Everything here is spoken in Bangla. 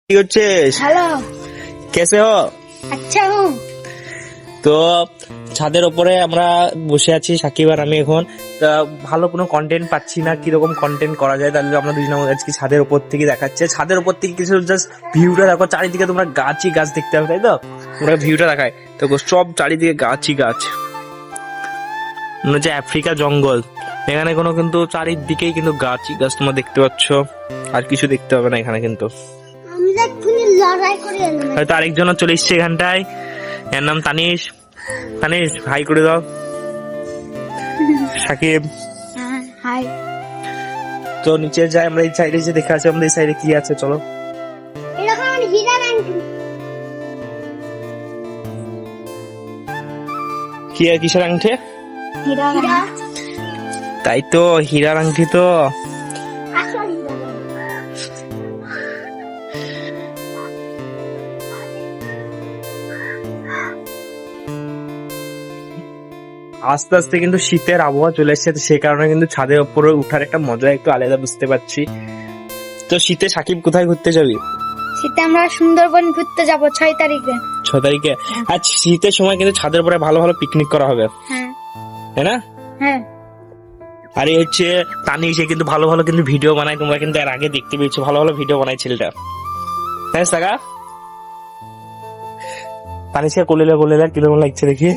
কি করছিস? हेलो। কেসে হো? अच्छा हूँ। তো ছাদের উপরে আমরা বসে আছি সাকিব আর আমি এখন। তা ভালো কোনো কন্টেন্ট পাচ্ছি না, কিরকম কন্টেন্ট করা যায়, তাহলে আমরা দুজনে আজকে ছাদের উপর থেকে দেখাচ্ছে। ছাদের উপর থেকে কিছু জাস্ট ভিউটা দেখো, চারিদিকে তোমরা গাছই গাছ দেখতে পাবে, তাই তো? তোমরা ভিউটা দেখায় তো সব চারিদিকে গাছই গাছ, মনে হচ্ছে আফ্রিকা জঙ্গল। এখানে কোনো কিন্তু চারিদিকেই কিন্তু গাছই গাছ তোমরা দেখতে পাচ্ছ, আর কিছু দেখতে হবে না এখানে। কিন্তু হয়তো আরেকজন চলে এসছে এখানটায়, এর নাম তানিশ। তানিশ হাই করে দাও। সাকিব हाय। তো নিচে যাই আমরা, এই সাইডে যে দেখে আছে আমাদের এই সাইডে কি আছে চলো। কি কিসের আংটি? हीरा। তাই তো হীরার আংটি তো। আস্তে আস্তে কিন্তু শীতের আবহাওয়া চলে এসেছে, তো সেই কারণে কিন্তু ছাদের উপরে উঠার একটা মজা একটু আলাদা বুঝতে পারছি। তো শীতে সাকিব কোথায় ঘুরতে যাবি? শীতে আমরা সুন্দরবন ঘুরতে যাব 6 তারিখে। 6 তারিখে? আজ শীতের সময় কিন্তু ছাদের উপরে ভালো ভালো পিকনিক করা হবে, হ্যাঁ তাই না? হ্যাঁ। আর এই হচ্ছে তানিশ, কিন্তু ভালো ভালো কিন্তু ভিডিও বানায়, তোমরা কিন্তু এর আগে দেখতে পেয়েছো, ভালো ভালো ভিডিও বানায় ছেলেটা, তাই সাগা? তানিশকে কোলে কিরকম লাগছে দেখি।